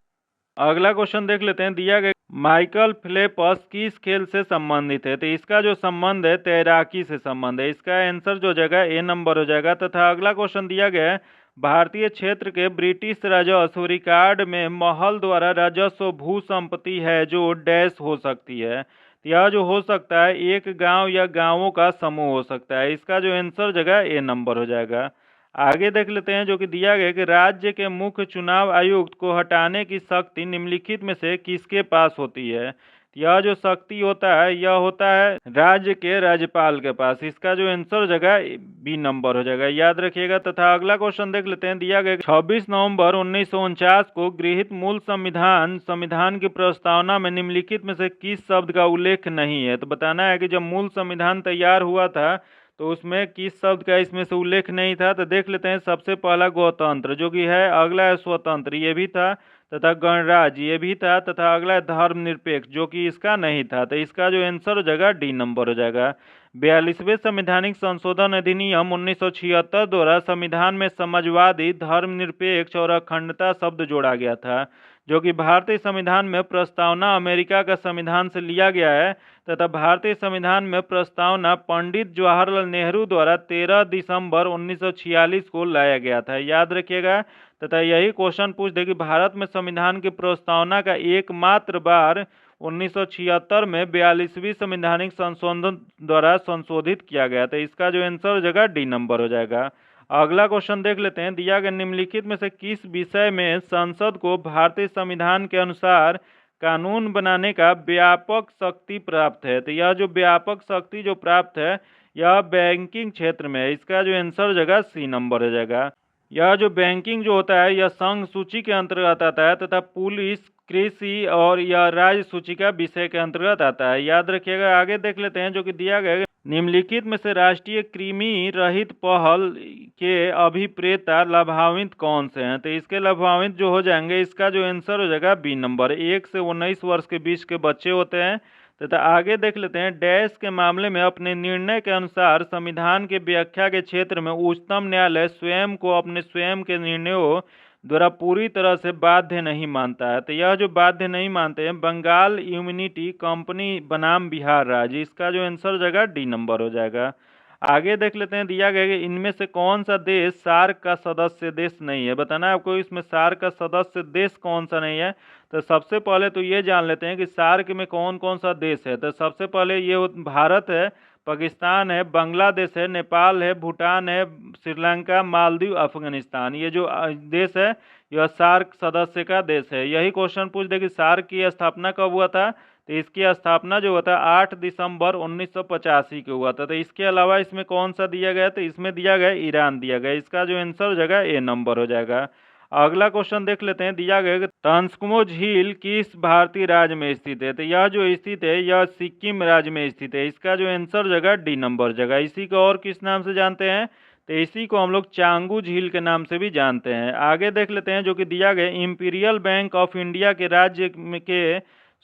अगला क्वेश्चन देख लेते हैं, दिया गया माइकल फेल्प्स किस खेल से संबंधित है? तो इसका जो संबंध है तैराकी से संबंध है, इसका आंसर जो जगह ए नंबर हो जाएगा। तथा अगला क्वेश्चन दिया गया है भारतीय क्षेत्र के ब्रिटिश राजस्व रिकॉर्ड में महल द्वारा राजस्व भू संपत्ति है जो डैश हो सकती है। तो यह जो हो सकता है एक गांव या गांवों का समूह हो सकता है, इसका जो आंसर जगह ए नंबर हो जाएगा। आगे देख लेते हैं जो कि दिया गया है कि राज्य के मुख्य चुनाव आयुक्त को हटाने की शक्ति निम्नलिखित में से किसके पास होती है। यह जो शक्ति होता है यह होता है राज्य के राज्यपाल के पास। इसका जो आंसर हो जाएगा बी नंबर हो जाएगा, याद रखिएगा। तथा अगला क्वेश्चन देख लेते हैं। दिया गया 26 नवंबर 1949 को गृहीत मूल संविधान की प्रस्तावना में निम्नलिखित में से किस शब्द का उल्लेख नहीं है। तो बताना है कि जब मूल संविधान तैयार हुआ था तो उसमें किस शब्द का इसमें से उल्लेख नहीं था। तो देख लेते हैं। सबसे पहला गणतंत्र जो कि है, अगला है स्वतंत्र, ये भी था, तथा गणराज्य ये भी था, तथा अगला है धर्मनिरपेक्ष जो कि इसका नहीं था। तो इसका जो आंसर हो जाएगा डी नंबर हो जाएगा। 42वें संवैधानिक संशोधन अधिनियम 1976 द्वारा संविधान में समाजवादी, धर्मनिरपेक्ष और अखंडता शब्द जोड़ा गया था, जो कि भारतीय संविधान में प्रस्तावना अमेरिका का संविधान से लिया गया है। तथा भारतीय संविधान में प्रस्तावना पंडित जवाहरलाल नेहरू द्वारा 13 दिसंबर 1946 को लाया गया था, याद रखिएगा। तथा यही क्वेश्चन पूछ दे कि भारत में संविधान की प्रस्तावना का एकमात्र बार 1976 में 42वीं संवैधानिक संशोधन द्वारा संशोधित किया गया था। इसका जो आंसर हो जाएगा डी नंबर हो जाएगा। अगला क्वेश्चन देख लेते हैं। दिया गया निम्नलिखित में से किस विषय में संसद को भारतीय संविधान के अनुसार कानून बनाने का व्यापक शक्ति प्राप्त है। तो यह जो व्यापक शक्ति जो प्राप्त है यह बैंकिंग क्षेत्र में है। इसका जो आंसर हो जाएगा सी नंबर हो जाएगा। यह जो बैंकिंग जो होता है यह संघ सूची के अंतर्गत आता है, तथा पुलिस, कृषि और यह राज्य सूची का विषय के अंतर्गत आता है, याद रखिएगा। आगे देख लेते हैं जो कि दिया गया है। निम्नलिखित में से राष्ट्रीय कृमि रहित पहल के अभिप्रेता लाभान्वित कौन से हैं। तो इसके लाभान्वित जो हो जाएंगे, इसका जो आंसर हो जाएगा बी नंबर। 1 से 19 वर्ष के बीच के बच्चे होते हैं। तथा आगे देख लेते हैं। डैश के मामले में अपने निर्णय के अनुसार संविधान के व्याख्या के क्षेत्र में उच्चतम न्यायालय स्वयं को अपने स्वयं के निर्णयों द्वारा पूरी तरह से बाध्य नहीं मानता है। तो यह जो बाध्य नहीं मानते हैं, बंगाल इम्यूनिटी कंपनी बनाम बिहार राज्य, इसका जो आंसर हो जाएगा डी नंबर हो जाएगा। आगे देख लेते हैं। दिया गया कि इनमें से कौन सा देश सार्क का सदस्य देश नहीं है। बताना है आपको इसमें सार्क का सदस्य देश कौन सा नहीं है। तो सबसे पहले तो ये जान लेते हैं कि सार्क में कौन कौन सा देश है। तो सबसे पहले ये भारत है, पाकिस्तान है, बांग्लादेश है, नेपाल है, भूटान है, श्रीलंका, मालदीव, अफगानिस्तान। ये जो देश है यह सार्क सदस्य का देश है। यही क्वेश्चन पूछ दे कि सार्क की स्थापना कब हुआ था। तो इसकी स्थापना जो हुआ था 8 दिसंबर 1985 को हुआ था। तो इसके अलावा इसमें कौन सा दिया गया। तो इसमें दिया गया ईरान दिया गया। इसका जो आंसर हो जाएगा ए नंबर हो जाएगा। अगला क्वेश्चन देख लेते हैं। दिया गया कि तंस्कुमो झील किस भारतीय राज्य में स्थित है। तो यह जो स्थित है यह सिक्किम राज्य में स्थित है। इसका जो आंसर जगह डी नंबर जगह। इसी को और किस नाम से जानते हैं। तो इसी को हम लोग चांगू झील के नाम से भी जानते हैं। आगे देख लेते हैं जो कि दिया गया इंपीरियल बैंक ऑफ इंडिया के राज्य के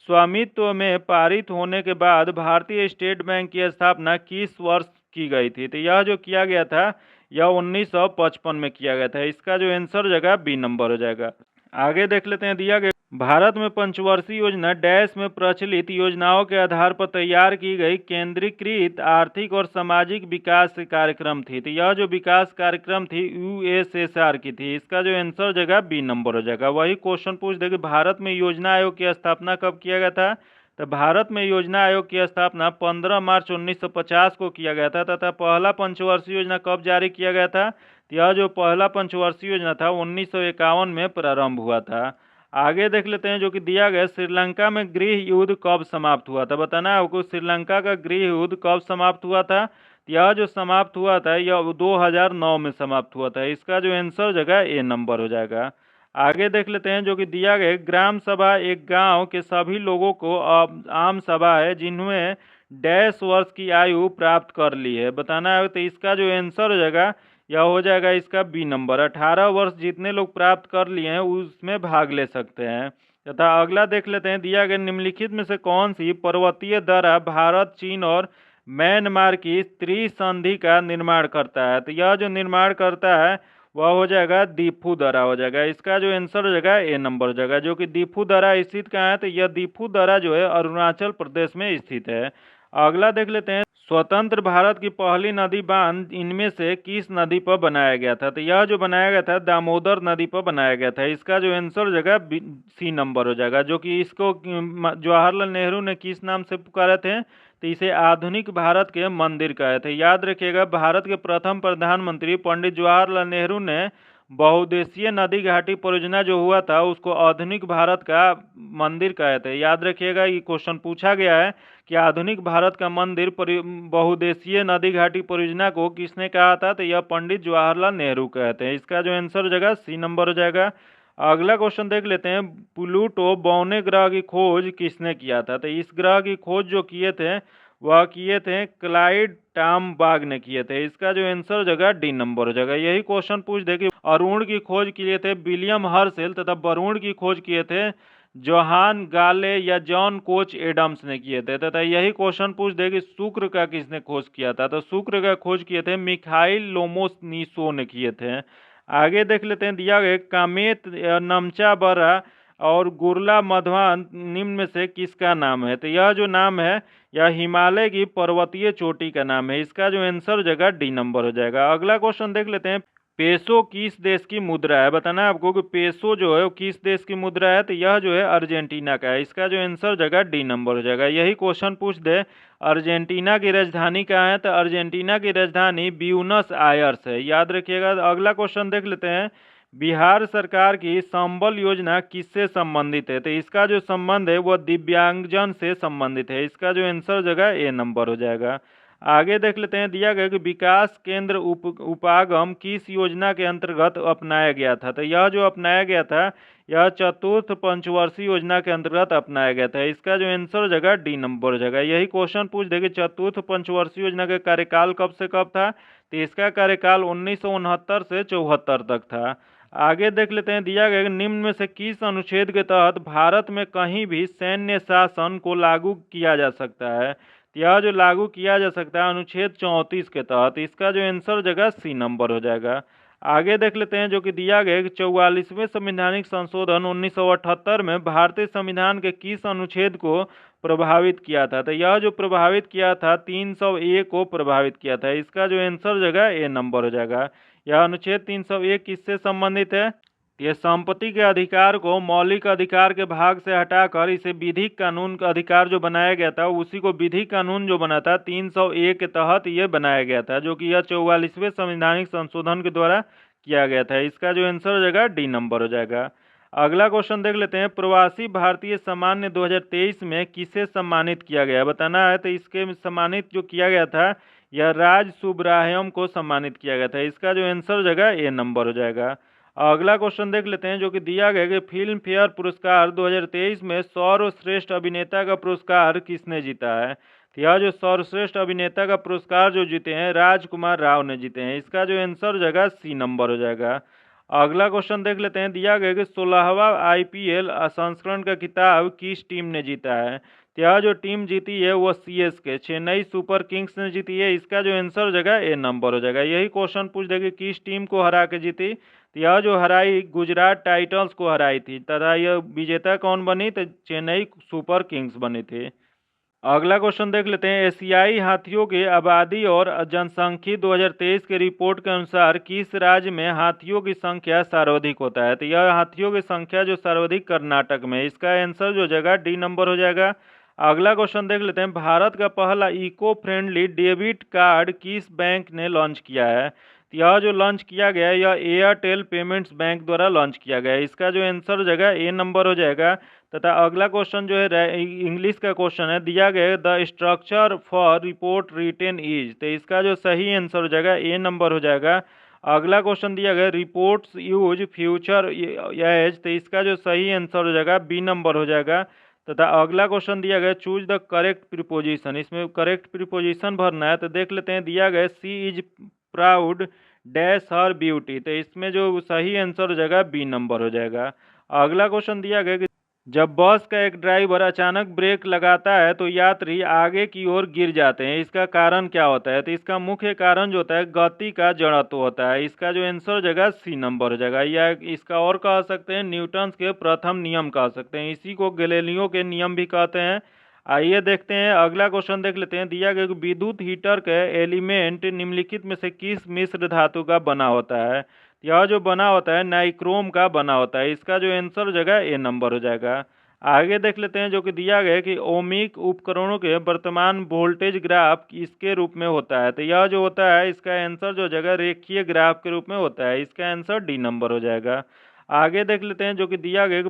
स्वामित्व में पारित होने के बाद भारतीय स्टेट बैंक की स्थापना किस वर्ष की गई थी। तो यह जो किया गया था यह 1955 में किया गया था। इसका जो आंसर जगह बी नंबर हो जाएगा। आगे देख लेते हैं। दिया गया भारत में पंचवर्षीय योजना डैश में प्रचलित योजनाओं के आधार पर तैयार की गई केंद्रीकृत आर्थिक और सामाजिक विकास कार्यक्रम थी। तो यह जो विकास कार्यक्रम थी यूएसएसआर की थी। इसका जो आंसर जगह बी नंबर हो जाएगा। वही क्वेश्चन पूछ दे कि भारत में योजना आयोग की स्थापना कब किया गया था। तो भारत में योजना आयोग की स्थापना 15 मार्च 1950 को किया गया था। तथा पहला पंचवर्षीय योजना कब जारी किया गया था। यह जो पहला पंचवर्षीय योजना था 1951 में प्रारंभ हुआ था। आगे देख लेते हैं जो कि दिया गया श्रीलंका में गृह युद्ध कब समाप्त हुआ था। बताना है आपको श्रीलंका का गृह युद्ध कब समाप्त हुआ था। यह जो समाप्त हुआ था यह 2009 में समाप्त हुआ था। इसका जो आंसर जगह ए नंबर हो जाएगा। आगे देख लेते हैं जो कि दिया गया ग्राम सभा एक गांव के सभी लोगों को आम सभा है जिन्हें डैश वर्ष की आयु प्राप्त कर ली है। बताना है। तो इसका जो आंसर हो जाएगा यह हो जाएगा इसका बी नंबर। 18 वर्ष जितने लोग प्राप्त कर लिए हैं उसमें भाग ले सकते हैं। तथा अगला देख लेते हैं। दिया गया निम्नलिखित में से कौन सी पर्वतीय दर्रा भारत, चीन और म्यांमार की त्रिसंधि का निर्माण करता है। तो यह जो निर्माण करता है वह हो जाएगा दीफू दर्रा हो जाएगा। इसका जो आंसर हो जाएगा ए नंबर हो जाएगा। जो कि दीफू दर्रा स्थित कहाँ है। तो यह दीफू दर्रा जो है अरुणाचल प्रदेश में स्थित है। अगला देख लेते हैं। स्वतंत्र भारत की पहली नदी बांध इनमें से किस नदी पर बनाया गया था। तो यह जो बनाया गया था दामोदर नदी पर बनाया गया था। इसका जो आंसर हो जाएगा सी नंबर हो जाएगा। जो कि इसको जवाहरलाल नेहरू ने किस नाम से पुकारे थे। तो इसे आधुनिक भारत के मंदिर कहे थे। याद रखिएगा, भारत के प्रथम प्रधानमंत्री पंडित जवाहरलाल नेहरू ने बहुउद्देशीय नदी घाटी परियोजना जो हुआ था उसको आधुनिक भारत का मंदिर कहे थे। याद रखिएगा, ये क्वेश्चन पूछा गया है कि आधुनिक भारत का मंदिर बहुउद्देशीय नदी घाटी परियोजना को किसने कहा था, तो यह पंडित जवाहरलाल नेहरू कहते हैं। इसका जो आंसर हो जाएगा सी नंबर हो जाएगा। अगला क्वेश्चन देख लेते हैं, प्लूटो बौने ग्रह की खोज किसने किया था, तो इस ग्रह की खोज जो किए थे वह किए थे क्लाइड टॉमबाग ने किए थे। इसका जो आंसर हो जाएगा डी नंबर हो जाएगा। यही क्वेश्चन पूछ दे कि अरुण की खोज किए थे विलियम हर्शेल तथा वरुण की खोज किए थे जोहान गाले या जॉन कोच एडम्स ने किए थे। तथा यही क्वेश्चन पूछ दे कि शुक्र का किसने खोज किया था, तो शुक्र का खोज किए थे मिखाइल लोमोनिसो ने किए थे। आगे देख लेते हैं, दिया गया कामेत नमचा बरा और गुरला मधवा निम्न में से किसका नाम है, तो यह जो नाम है यह हिमालय की पर्वतीय चोटी का नाम है। इसका जो आंसर हो जाएगा डी नंबर हो जाएगा। अगला क्वेश्चन देख लेते हैं, पेसो किस देश की मुद्रा है, बताना है आपको कि पेसो जो है वो किस देश की मुद्रा है, तो यह जो है अर्जेंटीना का है। इसका जो आंसर हो जाएगा डी नंबर हो जाएगा। यही क्वेश्चन पूछ दे अर्जेंटीना की राजधानी कहाँ है, तो अर्जेंटीना की राजधानी ब्यूनस आयर्स है। याद रखिएगा। अगला क्वेश्चन देख लेते हैं, बिहार सरकार की संबल योजना किससे संबंधित है, तो इसका जो संबंध है वह दिव्यांगजन से संबंधित है। इसका जो आंसर हो जाएगा ए नंबर हो जाएगा। आगे देख लेते हैं, दिया गया कि विकास केंद्र उपागम किस योजना के अंतर्गत अपनाया गया था, तो यह जो अपनाया गया था यह चतुर्थ पंचवर्षीय योजना के अंतर्गत अपनाया गया था। इसका जो आंसर हो जाएगा डी नंबर हो जाएगा। यही क्वेश्चन पूछ देगी चतुर्थ पंचवर्षीय योजना का कार्यकाल कब से कब था, तो इसका कार्यकाल 1969 से 74 तक था। आगे देख लेते हैं, दिया गया निम्न में से किस अनुच्छेद के तहत भारत में कहीं भी सैन्य शासन को लागू किया जा सकता है, यह जो लागू किया जा सकता है अनुच्छेद 34 के तहत। इसका जो आंसर हो जाएगा सी नंबर हो जाएगा। आगे देख लेते हैं, जो कि दिया गया कि 44वें संवैधानिक संशोधन 1978 में भारतीय संविधान के किस अनुच्छेद को प्रभावित किया था, तो यह जो प्रभावित किया था 301 को प्रभावित किया था। इसका जो आंसर हो जाएगा ए नंबर हो जाएगा। यह अनुच्छेद 301 किससे संबंधित है, यह संपत्ति के अधिकार को मौलिक अधिकार के भाग से हटाकर इसे विधिक कानून का अधिकार जो बनाया गया था उसी को विधिक कानून जो बना था 301 के तहत ये बनाया गया था, जो कि यह 44वें संवैधानिक संशोधन के द्वारा किया गया था। इसका जो आंसर हो जाएगा डी नंबर हो जाएगा। अगला क्वेश्चन देख लेते हैं, प्रवासी भारतीय सम्मान 2023 में किसे सम्मानित किया गया, बताना है। तो इसके सम्मानित जो किया गया था यह राज सुब्राह्यम को सम्मानित किया गया था। इसका जो आंसर हो जाएगा ए नंबर हो जाएगा। अगला क्वेश्चन देख लेते हैं, जो कि दिया गया कि फिल्म फेयर पुरस्कार 2023 में सर्वश्रेष्ठ अभिनेता का पुरस्कार किसने जीता है, तो यह जो सर्वश्रेष्ठ अभिनेता का पुरस्कार जो जीते हैं राजकुमार राव ने जीते हैं। इसका जो आंसर हो जाएगा सी नंबर हो जाएगा। अगला क्वेश्चन देख लेते हैं, दिया गया कि 16वां IPL संस्करण का खिताब किस टीम ने जीता है, तो यह जो टीम जीती है वो CSK चेन्नई सुपर किंग्स ने जीती है। इसका जो आंसर हो जाएगा ए नंबर हो जाएगा। यही क्वेश्चन पूछ देगी किस टीम को हरा के जीती, तो यह जो हराई गुजरात टाइटंस को हराई थी तथा यह विजेता कौन बनी, तो चेन्नई सुपर किंग्स बनी थी। अगला क्वेश्चन देख लेते हैं, एशियाई हाथियों की आबादी और जनसंख्या 2023 के रिपोर्ट के अनुसार किस राज्य में हाथियों की संख्या सर्वाधिक होता है, तो यह हाथियों की संख्या जो सर्वाधिक कर्नाटक में। इसका आंसर जो जगह डी नंबर हो जाएगा। अगला क्वेश्चन देख लेते हैं, भारत का पहला इको फ्रेंडली डेबिट कार्ड किस बैंक ने लॉन्च किया है, तो यह जो लॉन्च किया गया है यह एयरटेल पेमेंट्स बैंक द्वारा लॉन्च किया गया है। इसका जो आंसर हो जाएगा ए नंबर हो जाएगा। तथा अगला क्वेश्चन जो है इंग्लिश का क्वेश्चन है, दिया गया है the structure for report written is, तो इसका जो सही आंसर हो जाएगा ए नंबर हो जाएगा। अगला क्वेश्चन दिया गया रिपोर्ट्स यूज फ्यूचर एज, तो इसका जो सही आंसर हो जाएगा बी नंबर हो जाएगा। तथा अगला क्वेश्चन दिया गया चूज द करेक्ट प्रीपोजिशन, इसमें करेक्ट प्रीपोजिशन भरना है। तो देख लेते हैं, दिया गया she is proud dash her beauty, तो इसमें जो सही आंसर हो जाएगा बी नंबर हो जाएगा। अगला क्वेश्चन दिया गया कि जब बस का एक ड्राइवर अचानक ब्रेक लगाता है तो यात्री आगे की ओर गिर जाते हैं, इसका कारण क्या होता है, तो इसका मुख्य कारण जो होता है गति का जड़त्व होता है। इसका जो आंसर हो जाएगा सी नंबर हो जाएगा। या इसका और कह सकते हैं न्यूटन के प्रथम नियम कह सकते हैं, इसी को गैलीलियो के नियम भी कहते हैं। आइए देखते हैं अगला क्वेश्चन देख लेते हैं, दिया गया कि विद्युत हीटर के एलिमेंट निम्नलिखित में से किस मिश्र धातु का बना होता है, यह जो बना होता है नाइक्रोम का बना होता है। इसका जो आंसर हो जाएगा ए नंबर हो जाएगा। आगे देख लेते हैं जो कि दिया गया है कि ओमिक उपकरणों के वर्तमान वोल्टेज ग्राफ इसके रूप में होता है। तो यह जो होता है इसका आंसर जो जगह रेखीय ग्राफ के रूप में होता है, इसका आंसर डी नंबर हो जाएगा। आगे देख लेते हैं जो कि दिया गया कि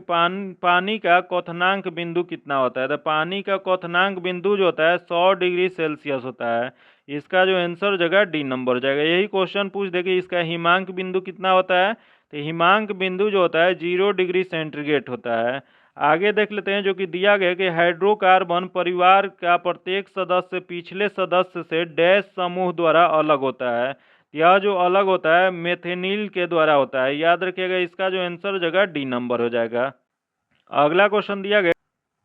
पानी का क्वथनांक बिंदु कितना होता है। तो पानी का क्वथनांक बिंदु जो होता है 100 डिग्री सेल्सियस होता है, इसका जो आंसर जगह डी नंबर हो जाएगा। यही क्वेश्चन पूछ दे कि इसका हिमांक बिंदु कितना होता है, तो हिमांक बिंदु जो होता है 0 डिग्री सेंटीग्रेड होता है। आगे देख लेते हैं जो कि दिया गया कि हाइड्रोकार्बन परिवार का प्रत्येक सदस्य पिछले सदस्य से डैश समूह द्वारा अलग होता है। यह जो अलग होता है मेथेनिल के द्वारा होता है, याद रखिएगा। इसका जो आंसर हो जाएगा डी नंबर हो जाएगा। अगला क्वेश्चन दिया गया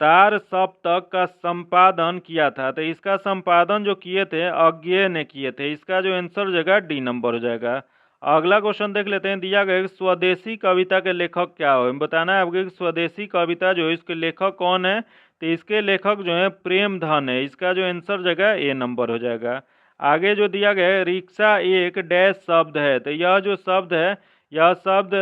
तार सप्तक का संपादन किया था, तो इसका संपादन जो किए थे अज्ञेय ने किए थे, इसका जो आंसर हो जाएगा डी नंबर हो जाएगा। अगला क्वेश्चन देख लेते हैं, दिया गया स्वदेशी कविता के लेखक क्या हो, बताना है आपको स्वदेशी कविता जो है इसके लेखक कौन है। तो इसके लेखक जो है प्रेमधन है, इसका जो आंसर जगह ए नंबर हो जाएगा। आगे जो दिया गया है रिक्शा एक डैश शब्द है, तो यह जो शब्द है यह शब्द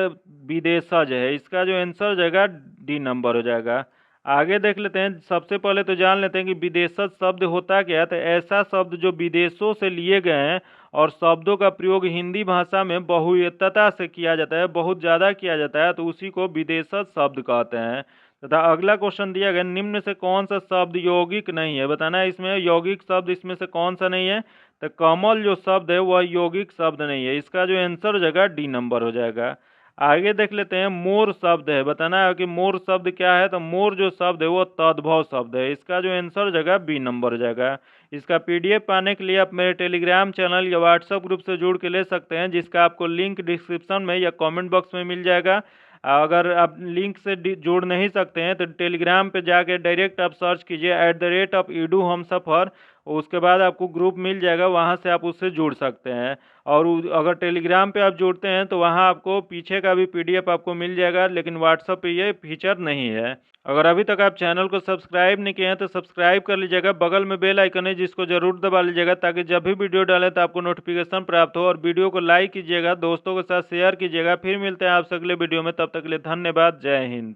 विदेशज है, इसका जो आंसर जगह डी नंबर हो जाएगा। आगे देख लेते हैं, सबसे पहले तो जान लेते हैं कि विदेशज शब्द होता क्या है। तो ऐसा शब्द जो विदेशों से लिए गए हैं और शब्दों का प्रयोग हिंदी भाषा में बहुयतता से किया जाता है, बहुत ज़्यादा किया जाता है, तो उसी को विदेशज शब्द कहते हैं। तथा अगला क्वेश्चन दिया गया निम्न से कौन सा शब्द यौगिक नहीं है, बताना है इसमें यौगिक शब्द इसमें से कौन सा नहीं है। तो कमल जो शब्द है वह यौगिक शब्द नहीं है, इसका जो आंसर हो जाएगा डी नंबर हो जाएगा। आगे देख लेते हैं मोर शब्द है, बताना है कि मोर शब्द क्या है। तो मोर जो शब्द है वो तद्भव शब्द है, इसका जो आंसर जगह बी नंबर हो जाएगा। इसका पीडीएफ पाने के लिए आप मेरे टेलीग्राम चैनल या व्हाट्सएप ग्रुप से जुड़ के ले सकते हैं, जिसका आपको लिंक डिस्क्रिप्शन में या कमेंट बॉक्स में मिल जाएगा। अगर आप लिंक से जोड़ नहीं सकते हैं तो टेलीग्राम पे जाके डायरेक्ट आप सर्च कीजिए @edu हम सफ़र, उसके बाद आपको ग्रुप मिल जाएगा, वहाँ से आप उससे जुड़ सकते हैं। और अगर टेलीग्राम पे आप जुड़ते हैं तो वहाँ आपको पीछे का भी पीडीएफ आपको मिल जाएगा, लेकिन व्हाट्सएप पे ये फीचर नहीं है। अगर अभी तक आप चैनल को सब्सक्राइब नहीं किए हैं तो सब्सक्राइब कर लीजिएगा, बगल में बेल आइकन है जिसको जरूर दबा लीजिएगा, ताकि जब भी वीडियो डालें तो आपको नोटिफिकेशन प्राप्त हो। और वीडियो को लाइक कीजिएगा, दोस्तों के साथ शेयर कीजिएगा। फिर मिलते हैं आपसे अगले वीडियो में, तब तक के लिए धन्यवाद। जय हिंद।